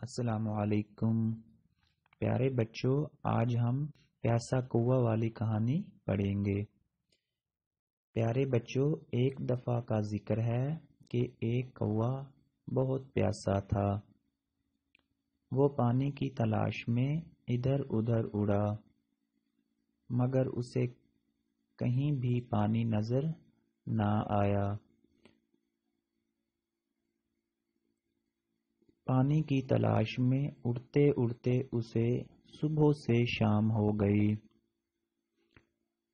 السلام علیکم پیارے بچوں، آج ہم پیاسا کوا والی کہانی پڑھیں گے۔ پیارے بچوں، ایک دفعہ کا ذکر ہے کہ ایک کوا بہت پیاسا تھا۔ وہ پانی کی تلاش میں ادھر ادھر اڑا، مگر اسے کہیں بھی پانی نظر نہ آیا۔ پانی کی تلاش میں اڑتے اڑتے اسے صبح سے شام ہو گئی،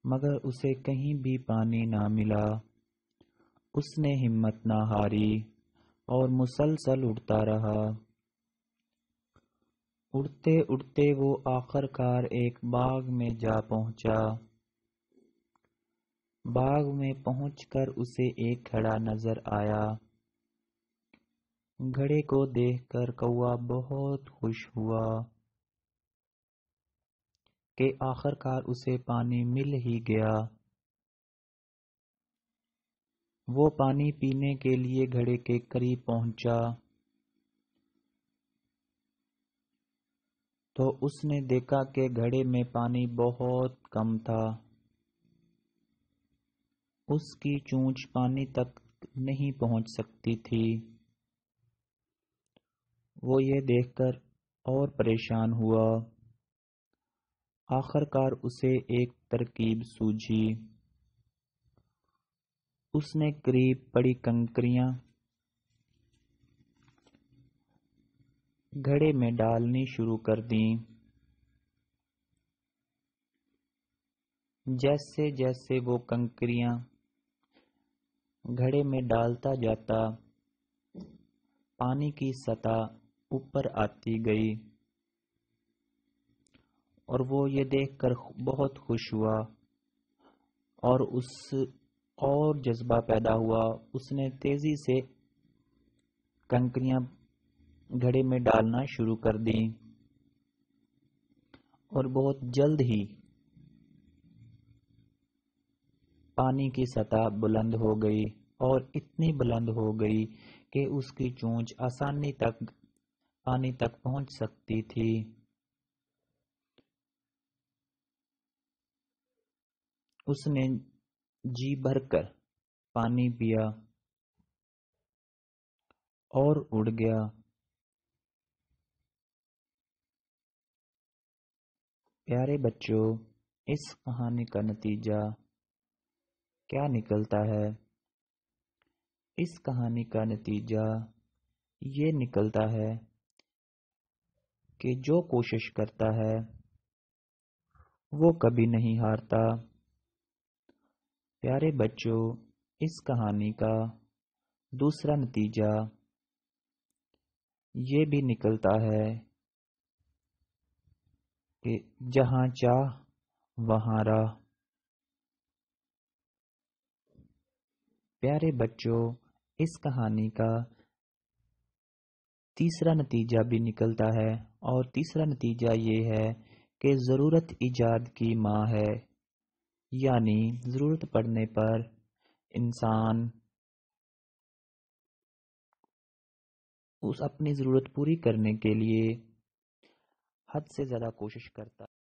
مگر اسے کہیں بھی پانی نہ ملا۔ اس نے ہمت نہ ہاری اور مسلسل اڑتا رہا۔ اڑتے اڑتے وہ آخر کار ایک باغ میں جا پہنچا۔ باغ میں پہنچ کر اسے ایک گھڑا نظر آیا۔ گھڑے کو دیکھ کر کوا بہت خوش ہوا کہ آخر کار اسے پانی مل ہی گیا۔ وہ پانی پینے کے لیے گھڑے کے قریب پہنچا تو اس نے دیکھا کہ گھڑے میں پانی بہت کم تھا۔ اس کی چونچ پانی تک نہیں پہنچ سکتی تھی۔ وہ یہ دیکھ کر اور پریشان ہوا۔ آخر کار اسے ایک ترکیب سوجھی۔ اس نے قریب پڑی کنکریاں گھڑے میں ڈالنی شروع کر دیں۔ جیسے جیسے وہ کنکریاں گھڑے میں ڈالتا جاتا، پانی کی سطح اوپر آتی گئی اور وہ یہ دیکھ کر بہت خوش ہوا اور جذبہ پیدا ہوا۔ اس نے تیزی سے کنکریاں گھڑے میں ڈالنا شروع کر دیں اور بہت جلد ہی پانی کی سطح بلند ہو گئی اور اتنی بلند ہو گئی کہ اس کی چونچ آسانی تک پانی تک پہنچ سکتی تھی۔ اس نے جی بھر کر پانی پیا اور اڑ گیا۔ پیارے بچوں، اس کہانی کا نتیجہ کیا نکلتا ہے؟ اس کہانی کا نتیجہ یہ نکلتا ہے کہ جو کوشش کرتا ہے وہ کبھی نہیں ہارتا۔ پیارے بچوں، اس کہانی کا دوسرا نتیجہ یہ بھی نکلتا ہے کہ جہاں چاہ وہاں راہ۔ پیارے بچوں، اس کہانی کا تیسرا نتیجہ بھی نکلتا ہے اور تیسرا نتیجہ یہ ہے کہ ضرورت ایجاد کی ماں ہے، یعنی ضرورت پڑنے پر انسان اپنی ضرورت پوری کرنے کے لیے حد سے زیادہ کوشش کرتا ہے۔